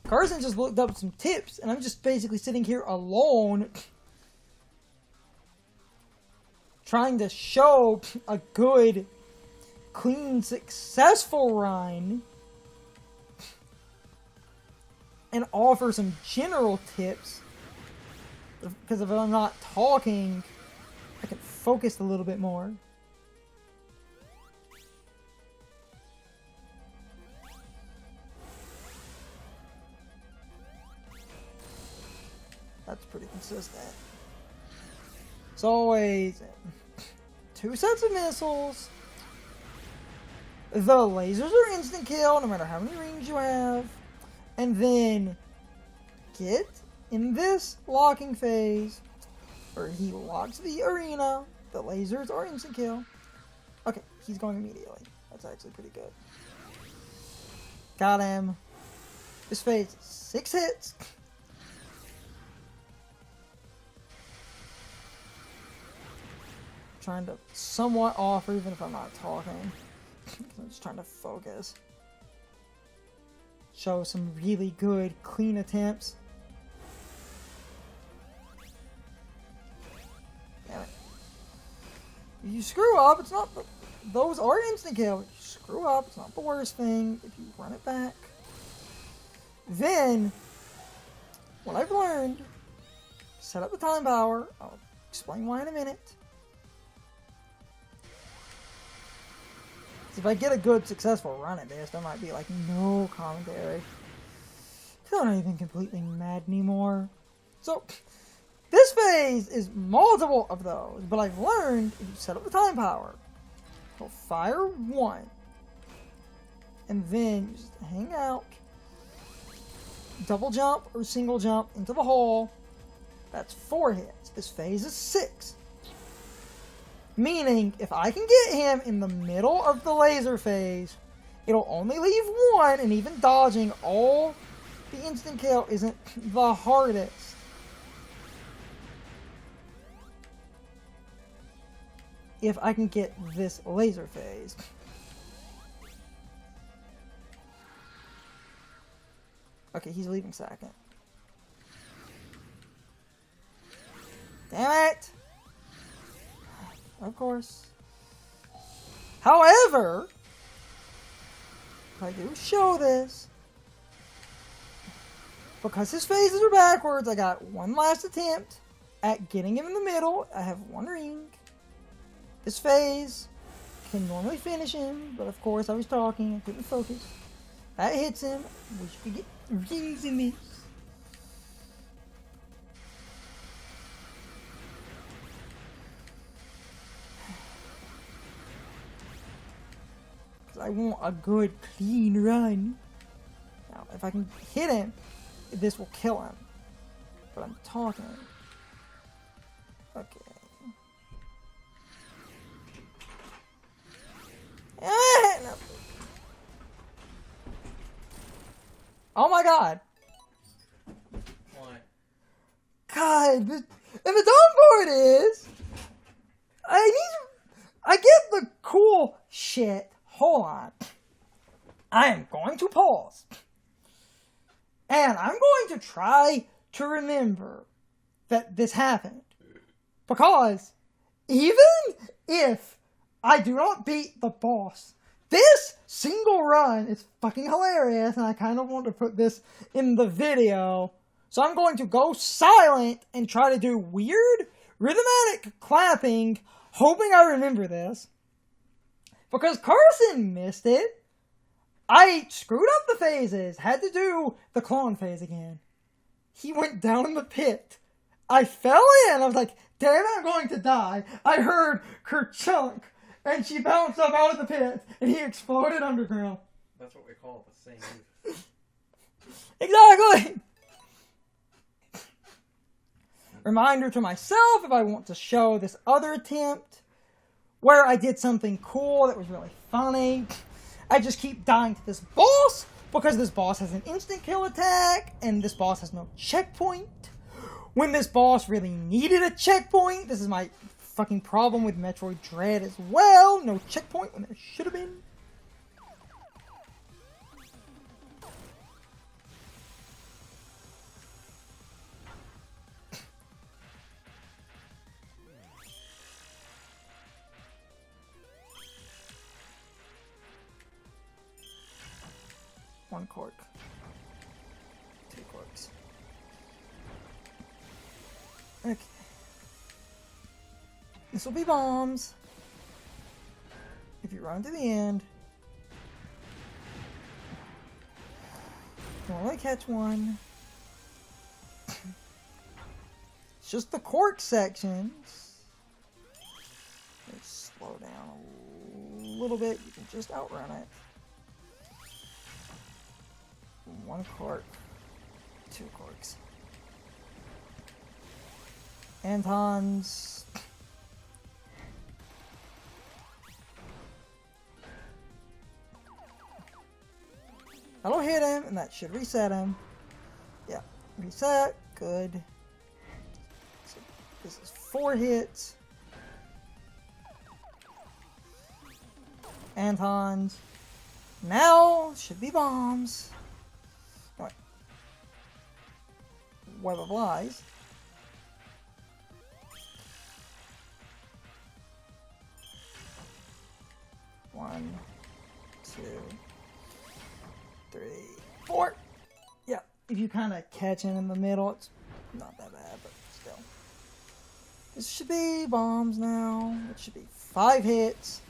Carson just looked up some tips, and I'm just basically sitting here alone trying to show a good, clean, successful run and offer some general tips, because if I'm not talking, I can focus a little bit more. That's pretty consistent. It's always 2 sets of missiles. The lasers are instant kill no matter how many rings you have. And then get in this locking phase where he locks the arena. The lasers are instant kill. Okay, he's going immediately. That's actually pretty good. Got him. This phase is 6 hits. Trying to somewhat offer even if I'm not talking. I'm just trying to focus. Show some really good, clean attempts. Damn it. If you screw up, it's not... Those are instant kill. If you screw up, it's not the worst thing if you run it back. Then, what I've learned, set up the time power. I'll explain why in a minute. If I get a good, successful run at this, there might be, like, no commentary. I'm not even completely mad anymore. So, this phase is multiple of those, but I've learned if you set up the time power, he'll fire 1, and then you just hang out, double jump or single jump into the hole. That's 4 hits. This phase is 6. Meaning, if I can get him in the middle of the laser phase, it'll only leave 1, and even dodging all the instant kill isn't the hardest. If I can get this laser phase. Okay, he's leaving second. Damn it! Of course. However, if I do show this, because his phases are backwards, I got 1 last attempt at getting him in the middle. I have 1 ring. This phase can normally finish him, but of course I was talking, I couldn't focus. That hits him. Wish we could get rings in this. I want a good, clean run. Now, if I can hit him, this will kill him. But I'm talking. Okay. No. Oh my god. What? God, and the dumb part is, I get the cool shit. Hold on. I am going to pause. And I'm going to try to remember that this happened. Because even if I do not beat the boss, this single run is fucking hilarious, and I kind of want to put this in the video. So I'm going to go silent and try to do weird, rhythmic clapping, hoping I remember this. Because Carson missed it. I screwed up the phases. Had to do the clone phase again. He went down in the pit. I fell in. I was like, damn it, I'm going to die. I heard kerchunk. And she bounced up out of the pit. And he exploded underground. That's what we call the same move. Exactly. Reminder to myself if I want to show this other attempt where I did something cool that was really funny. I just keep dying to this boss because this boss has an instant kill attack and this boss has no checkpoint. When this boss really needed a checkpoint, this is my fucking problem with Metroid Dread as well. No checkpoint when there should have been. 1 cork. 2 corks. Okay. This will be bombs. If you run to the end, you'll only catch 1. It's just the cork sections. Let's slow down a little bit. You can just outrun it. 1 cork, 2 corks. Antons. That'll hit him, and that should reset him. Yeah, reset. Good. So this is 4 hits. Antons. Now should be bombs. Wait. Web of Lies. One, 2, 3, 4. Yeah, if you kind of catch him in the middle, it's not that bad, but still. This should be bombs now. It should be 5 hits.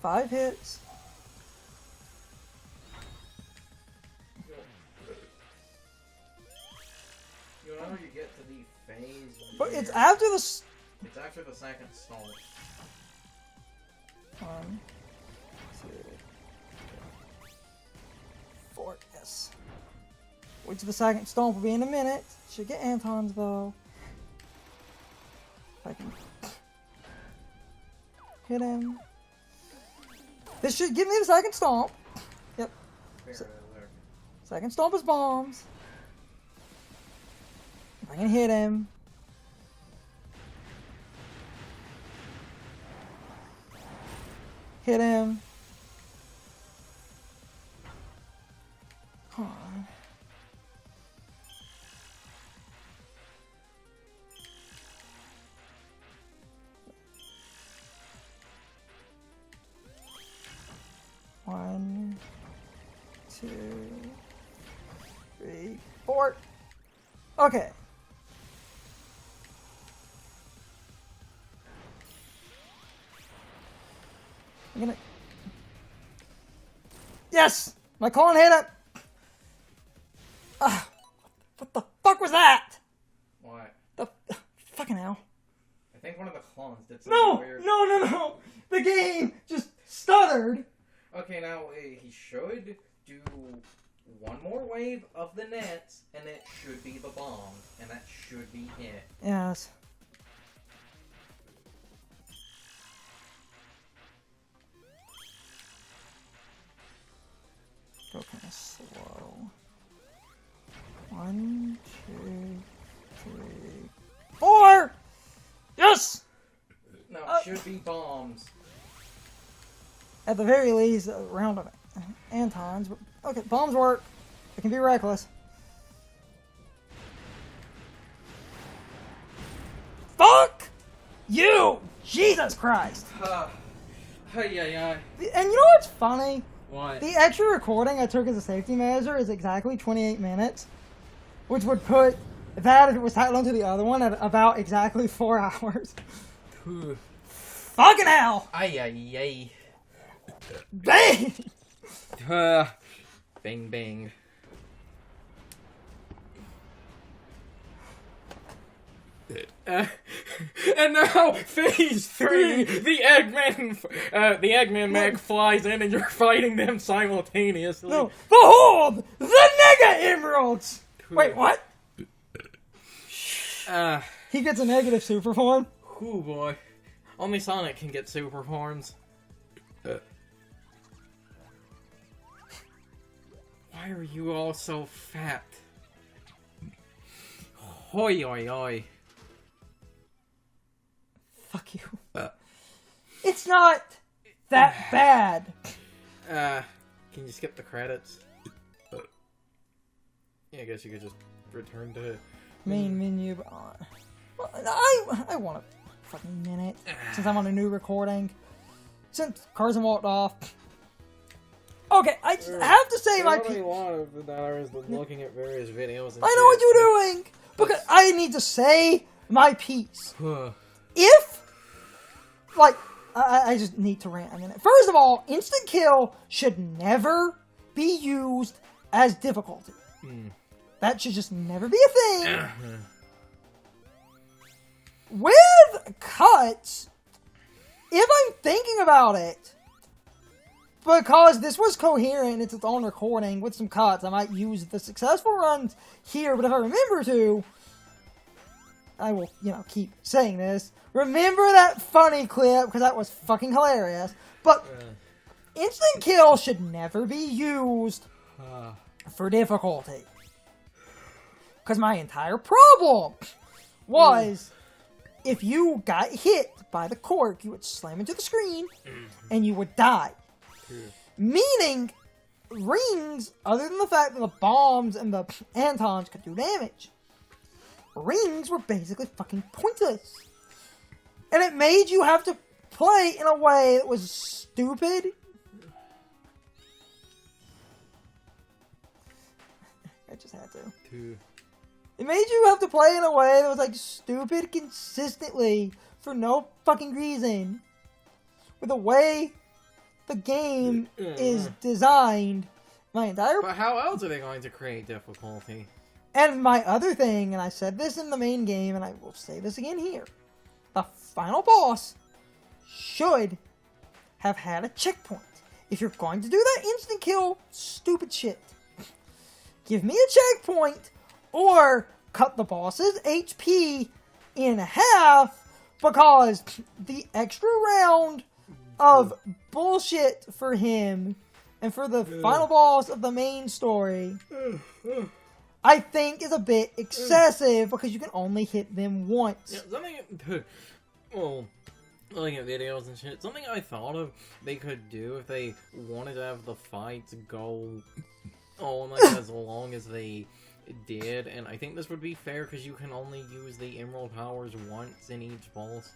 Five hits. You know you get to the phase. But it's after the. It's after the second stomp. 1, 2, 4. Yes. Which the second stomp will be in a minute. Should get Anton's though. If I can hit him. This should give me the second stomp. Yep. Second stomp is bombs. If I can hit him. Hit him. Come on. One, 2, 3, 4. Okay. I'm gonna. Yes! My colon hit it! What the fuck was that? What? The fucking hell. I think one of the clones did something No! weird. No! The game just stuttered! Okay, now he should do one more wave of the nets, and it should be the bombs, and that should be it. Yes. Go kind of slow. 1, 2, 3, 4! Yes! No, it should be bombs. At the very least, a round of Antons. But okay, bombs work. It can be reckless. Fuck you! Jesus Christ! Hey. And you know what's funny? What? The extra recording I took as a safety measure is exactly 28 minutes, which would put that, if it was titled onto the other one, at about exactly 4 hours. Fucking hell! Ay. Bang! Bing, bing. And now, Phase 3, the Eggman Meg flies in and you're fighting them simultaneously. No. Behold! The Nega Emeralds! Wait, what? He gets a negative super form? Oh boy. Only Sonic can get super forms. Why are you all so fat? Hoi oi oi. Fuck you. It's not that bad. Can you skip the credits? Yeah, I guess you could just return to Main menu. But, well, I want to fucking minute since I'm on a new recording. Since Carson walked off. Okay, I just have to say my a lot of hours looking at various videos. And I know what you're doing! Because I need to say my piece. If, like, I just need to rant a minute. First of all, instant kill should never be used as difficulty. That should just never be a thing. With cuts, if I'm thinking about it, because this was coherent, it's its own recording with some cuts, I might use the successful runs here, but if I remember to, I will, keep saying this. Remember that funny clip, because that was fucking hilarious. But instant kill should never be used for difficulty. Because my entire problem was, if you got hit by the cork, you would slam into the screen, and you would die. Meaning, rings, other than the fact that the bombs and the Antons could do damage, rings were basically fucking pointless. And it made you have to play in a way that was stupid. I just had to. It made you have to play in a way that was like stupid consistently for no fucking reason. With the way the game is designed, my entire... But how else are they going to create difficulty? And my other thing, and I said this in the main game, and I will say this again here. The final boss should have had a checkpoint. If you're going to do that instant kill, stupid shit. Give me a checkpoint, or cut the boss's HP in half, because the extra round of bullshit for him and for the final boss of the main story, I think is a bit excessive because you can only hit them once. Yeah, looking at videos and shit, something I thought of they could do if they wanted to have the fights go on like as long as they did, and I think this would be fair because you can only use the Emerald Powers once in each boss.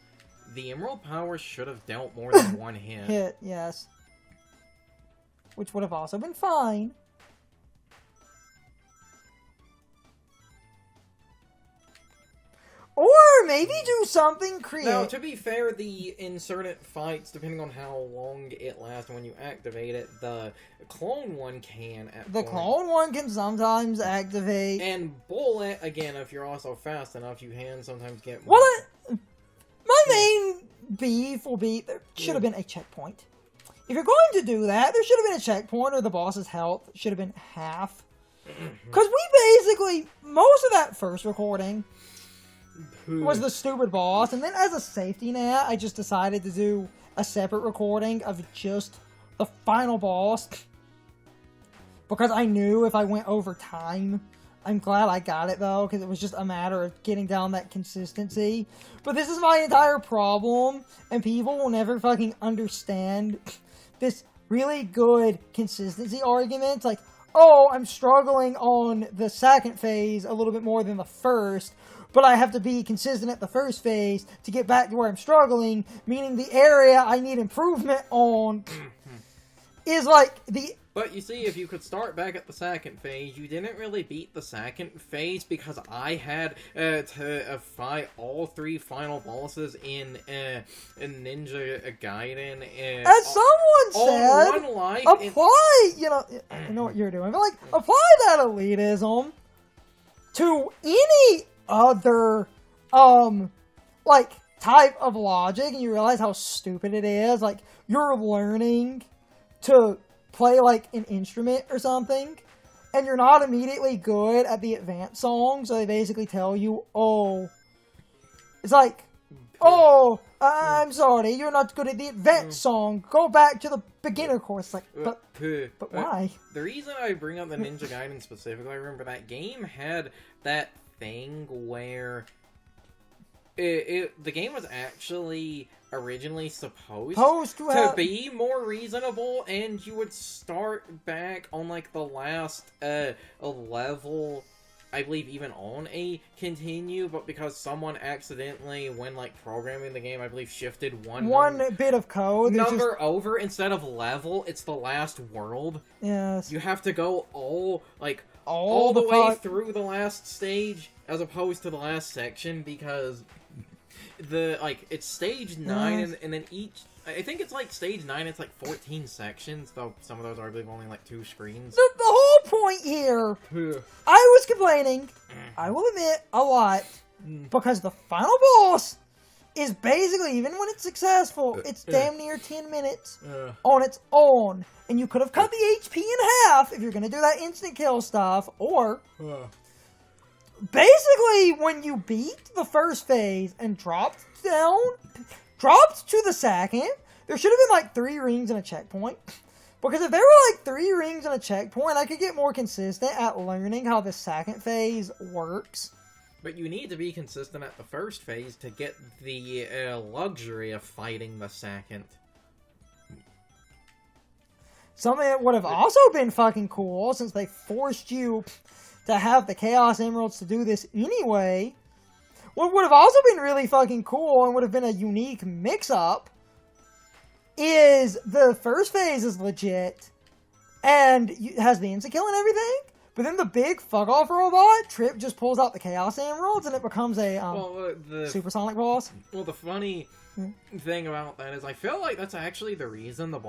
The Emerald Powers should have dealt more than one hit. Yes. Which would have also been fine. Or maybe do something creative. Now, to be fair, the inserted fights, depending on how long it lasts when you activate it, the clone one can clone one can sometimes activate. And bullet, again, if you're also fast enough, you can sometimes get more. My main beef will be, there should have been a checkpoint. If you're going to do that, there should have been a checkpoint, or the boss's health should have been half. Because we basically, most of that first recording was the stupid boss, and then as a safety net, I just decided to do a separate recording of just the final boss. Because I knew if I went over time, I'm glad I got it though, because it was just a matter of getting down that consistency. But this is my entire problem, and people will never fucking understand this really good consistency argument. Like, oh, I'm struggling on the second phase a little bit more than the first, but I have to be consistent at the first phase to get back to where I'm struggling, meaning the area I need improvement on is like the... But you see, if you could start back at the second phase, you didn't really beat the second phase because I had to fight all three final bosses in Ninja Gaiden. As someone said, one life apply, I know what you're doing, but like, apply that elitism to any other, like, type of logic, and you realize how stupid it is. Like, you're learning to play like an instrument or something, and you're not immediately good at the advanced song, so they basically tell you, it's like, I'm sorry, you're not good at the advanced song, go back to the beginner course. Like, but why? The reason I bring up the Ninja Gaiden specifically, I remember that game had that thing where the game was actually originally supposed to be more reasonable, and you would start back on like the last level I believe, even on a continue, but because someone accidentally, when, like, programming the game, I believe, shifted one bit of code. number over, instead of level, it's the last world. Yes. You have to go all the way through the last stage, as opposed to the last section, because it's stage 9, and then I think it's like stage 9, it's like 14 sections, though some of those are, I believe, only like 2 screens. The whole point here, I was complaining, I will admit, a lot, because the final boss is basically, even when it's successful, it's damn near 10 minutes on its own. And you could have cut the HP in half if you're going to do that instant kill stuff, or basically when you beat the first phase and dropped to the second, there should have been like 3 rings and a checkpoint. Because if there were like 3 rings and a checkpoint, I could get more consistent at learning how the second phase works. But you need to be consistent at the first phase to get the luxury of fighting the second. Something that would have also been fucking cool, since they forced you to have the Chaos Emeralds to do this anyway. What would have also been really fucking cool, and would have been a unique mix-up, is the first phase is legit, and has the instant kill and everything, but then the big fuck-off robot, Trip, just pulls out the Chaos Emeralds, and it becomes a supersonic boss. Well, the funny thing about that is I feel like that's actually the reason the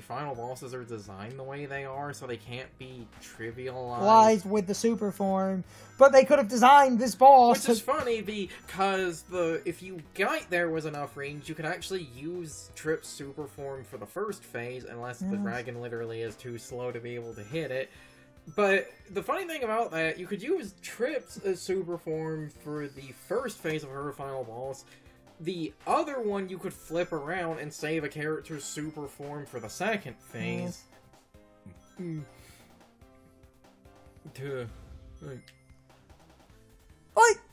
final bosses are designed the way they are, so they can't be trivialized with the super form. But they could have designed this boss, which is funny because if you got there was enough range, you could actually use Trip's super form for the first phase, unless the dragon literally is too slow to be able to hit it. But the funny thing about that, you could use Trip's super form for the first phase of her final boss. The other one you could flip around and save a character's super form for the second phase. Like,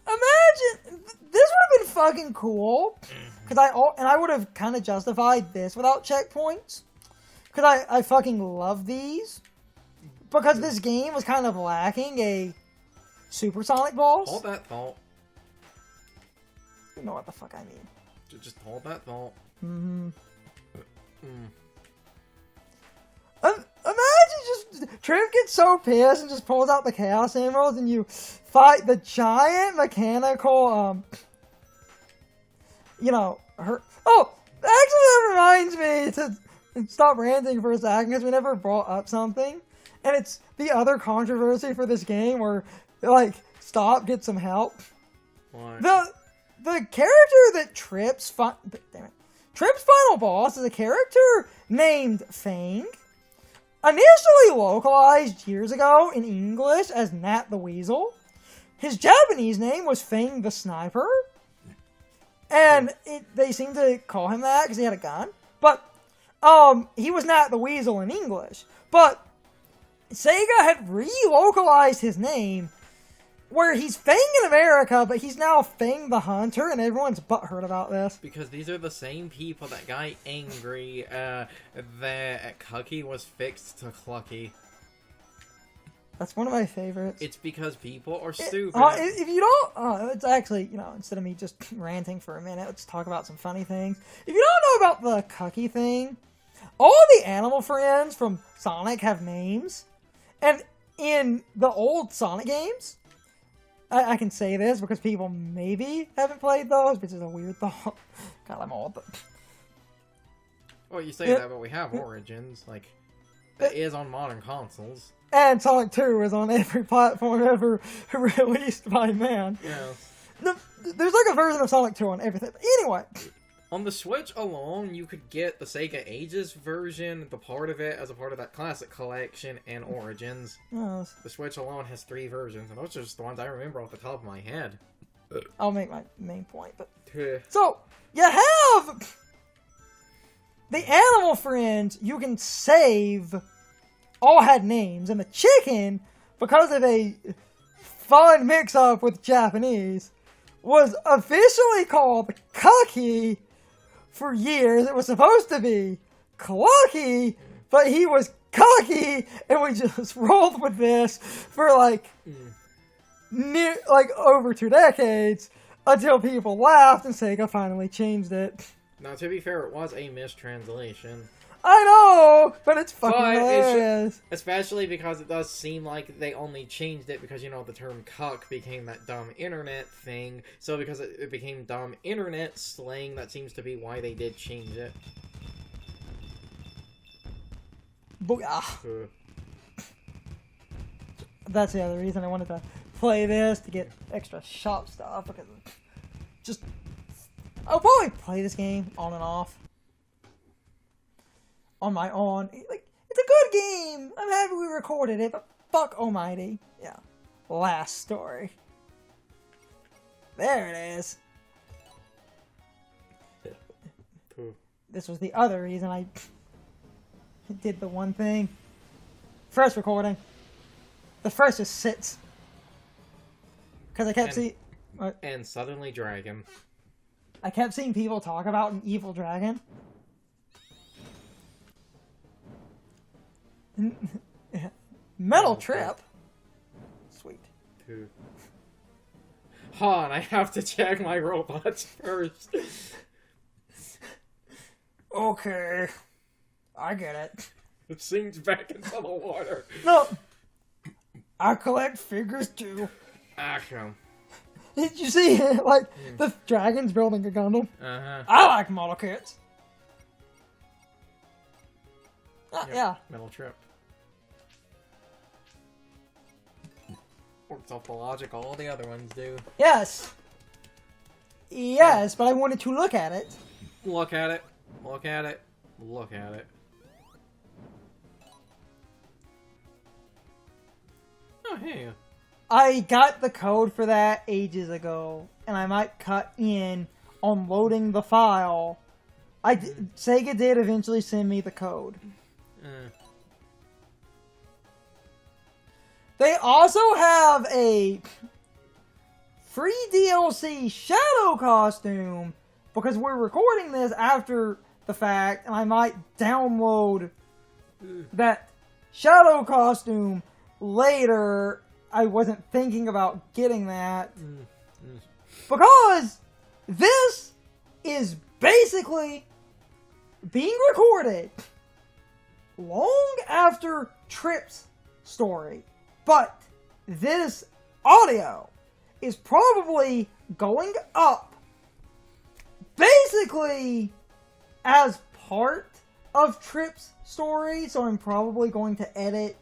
imagine, this would have been fucking cool, because I would have kind of justified this without checkpoints, because I fucking love these, because this game was kind of lacking a supersonic boss. Hold that thought. You know what the fuck I mean. Just hold that thought. Imagine just Trip gets so pissed and just pulls out the Chaos Emeralds and you fight the giant mechanical, her. Oh, actually that reminds me to stop ranting for a second, because we never brought up something. And it's the other controversy for this game where, like, stop, get some help. What? The character that Trip's final boss is a character named Fang. Initially localized years ago in English as Nat the Weasel. His Japanese name was Fang the Sniper. And they seem to call him that because he had a gun. But, he was Nat the Weasel in English. But Sega had re-localized his name, where he's Fang in America, but he's now Fang the Hunter, and everyone's butthurt about this. Because these are the same people that got angry that Cucky was fixed to Clucky. That's one of my favorites. It's because people are stupid. If you don't... it's actually, instead of me just ranting for a minute, let's talk about some funny things. If you don't know about the Cucky thing, all the animal friends from Sonic have names. And in the old Sonic games... I can say this because people maybe haven't played those, which is a weird thought. God, I'm old, but... Well, you say that, but we have Origins. Like, that is on modern consoles. And Sonic 2 is on every platform ever released by man. Yes. There's like a version of Sonic 2 on everything. But anyway... On the Switch alone, you could get the Sega Ages version, the part of it, as a part of that classic collection, and Origins. Yes. The Switch alone has 3 versions, and those are just the ones I remember off the top of my head. I'll make my main point, but... So, you have... the animal friends you can save all had names, and the chicken, because of a fun mix-up with Japanese, was officially called Cucky. For years, it was supposed to be Clucky, but he was Cucky, and we just rolled with this for like over 2 decades until people laughed and Sega finally changed it. Now, to be fair, it was a mistranslation. I know, but it's fucking But hilarious. Especially because it does seem like they only changed it because, the term cuck became that dumb internet thing. So because it became dumb internet slang, that seems to be why they did change it. Booyah. That's the other reason I wanted to play this, to get extra shop stuff, because I'll probably play this game on and off. On my own. It's a good game! I'm happy we recorded it, but fuck almighty. Yeah. Last story. There it is. This was the other reason I did the one thing. First recording. The first just sits. Because I kept seeing... And suddenly Dragon. I kept seeing people talk about an evil dragon. Metal Trip. Sweet. Hold on, I have to check my robots first. Okay. I get it. It sinks back into the water. No. I collect figures too. Awesome. Did you see it? The dragon's building a Gundam? Uh-huh. I like model kits. Yep. Yeah. Metal Trip. Works off the logic all the other ones do. Yes. Yes, but I wanted to look at it. Look at it. Look at it. Look at it. Oh, hey. I got the code for that ages ago, and I might cut in on loading the file. Sega did eventually send me the code. They also have a free DLC Shadow costume, because we're recording this after the fact, and I might download that Shadow costume later. I wasn't thinking about getting that. Because this is basically being recorded long after Trip's story. But this audio is probably going up basically as part of Trip's story. So I'm probably going to edit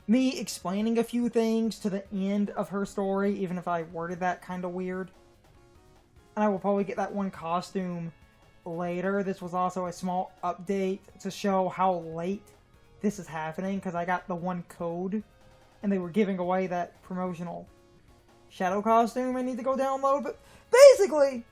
me explaining a few things to the end of her story, even if I worded that kind of weird. And I will probably get that one costume later. This was also a small update to show how late this is happening, because I got the one code, and they were giving away that promotional Shadow costume I need to go download. But basically,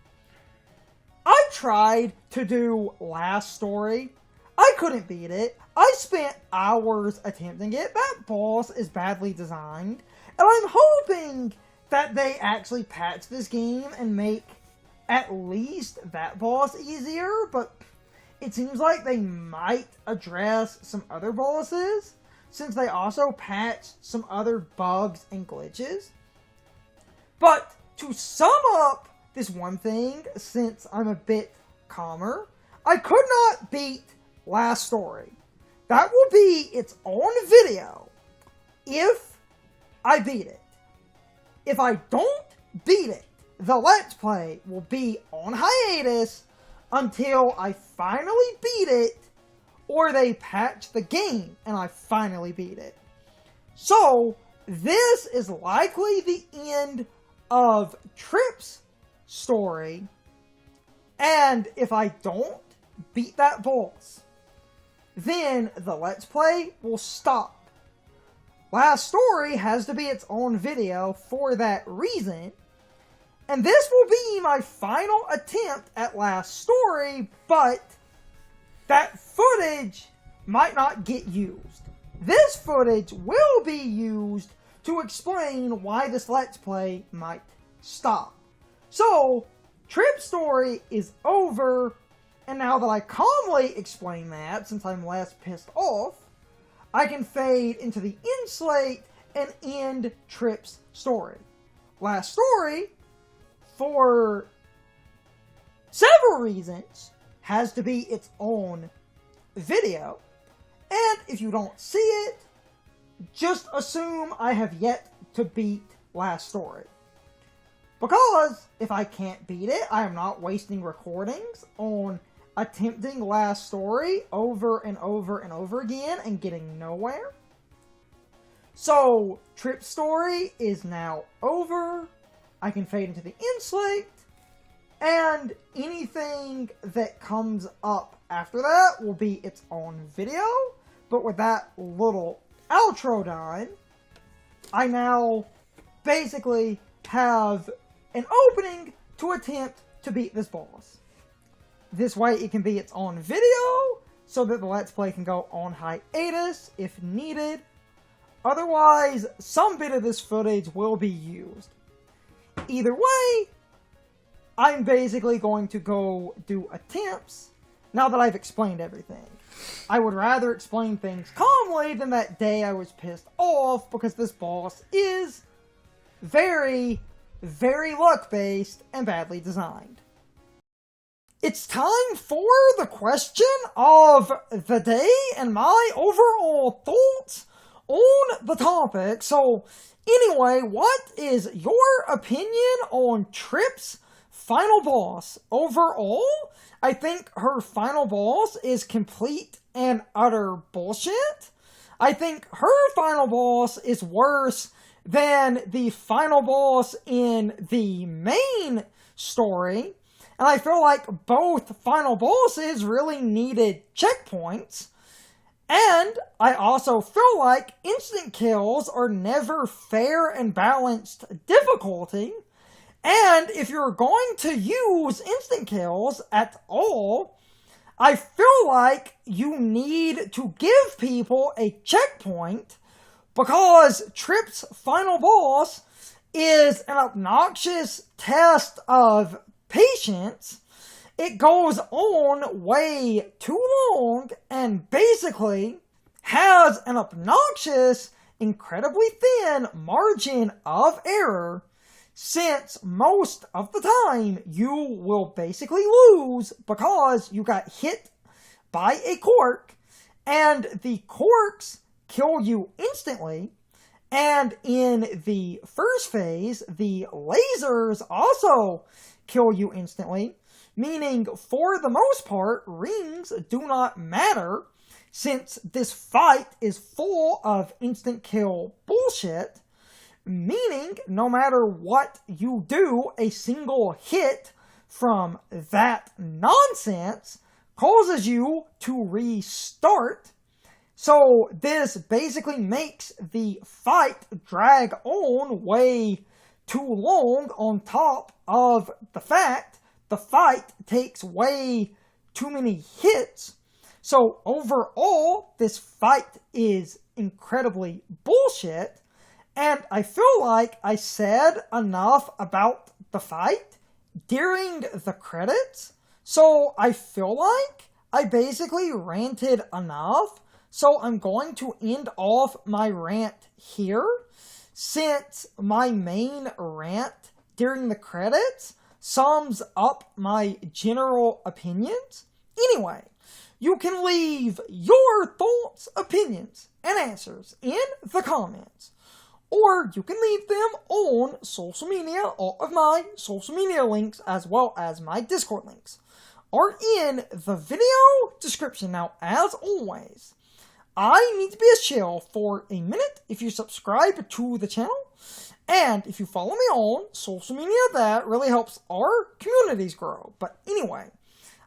I tried to do last story. I couldn't beat it. I spent hours attempting it. That boss is badly designed. And I'm hoping that they actually patch this game and make at least that boss easier. But it seems like they might address some other bosses, since they also patched some other bugs and glitches. But to sum up this one thing, since I'm a bit calmer, I could not beat last story. That will be its own video if I beat it. If I don't beat it, the Let's Play will be on hiatus until I finally beat it, or they patch the game and I finally beat it. So, this is likely the end of Trip's story, and if I don't beat that boss, then the Let's Play will stop. Last Story has to be its own video for that reason, and this will be my final attempt at Last Story, but that footage might not get used. This footage will be used to explain why this Let's Play might stop. So, Trip Story is over, and now that I calmly explain that, since I'm less pissed off, I can fade into the end slate and end Trip's story. Last story, for several reasons, has to be its own video. And if you don't see it, just assume I have yet to beat Last Story. Because if I can't beat it, I am not wasting recordings on attempting Last Story over and over and over again and getting nowhere. So, Trip's story is now over. I can fade into the end slate. And anything that comes up after that will be its own video. But with that little outro done, I now basically have an opening to attempt to beat this boss. This way it can be its own video, so that the Let's Play can go on hiatus if needed. Otherwise, some bit of this footage will be used. Either way, I'm basically going to go do attempts now that I've explained everything. I would rather explain things calmly than that day I was pissed off because this boss is very, very luck-based and badly designed. It's time for the question of the day and my overall thoughts on the topic. So, anyway, what is your opinion on Trip's final boss? Overall, I think her final boss is complete and utter bullshit. I think her final boss is worse than the final boss in the main story. And I feel like both final bosses really needed checkpoints. And I also feel like instant kills are never fair and balanced difficulty. And if you're going to use instant kills at all, I feel like you need to give people a checkpoint because Trip's final boss is an obnoxious test of patience. It goes on way too long and basically has an obnoxious, incredibly thin margin of error, since most of the time you will basically lose because you got hit by a cork and the corks kill you instantly. And in the first phase, the lasers also kill you instantly, meaning for the most part, rings do not matter since this fight is full of instant kill bullshit, meaning no matter what you do, a single hit from that nonsense causes you to restart. So this basically makes the fight drag on way too long, on top of the fact the fight takes way too many hits. So overall, this fight is incredibly bullshit, and I feel like I said enough about the fight during the credits, so I feel like I basically ranted enough. So I'm going to end off my rant here, since my main rant during the credits sums up my general opinions. Anyway, you can leave your thoughts, opinions, and answers in the comments. Or you can leave them on social media. All of my social media links, as well as my Discord links, are in the video description. Now, as always, I need to be a chill for a minute if you subscribe to the channel, and if you follow me on social media, that really helps our communities grow. But anyway,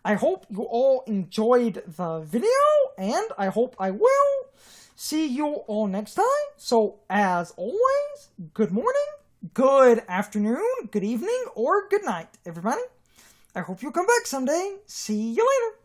I hope you all enjoyed the video, and I hope I will see you all next time. So, as always, good morning, good afternoon, good evening, or good night, everybody. I hope you'll come back someday. See you later.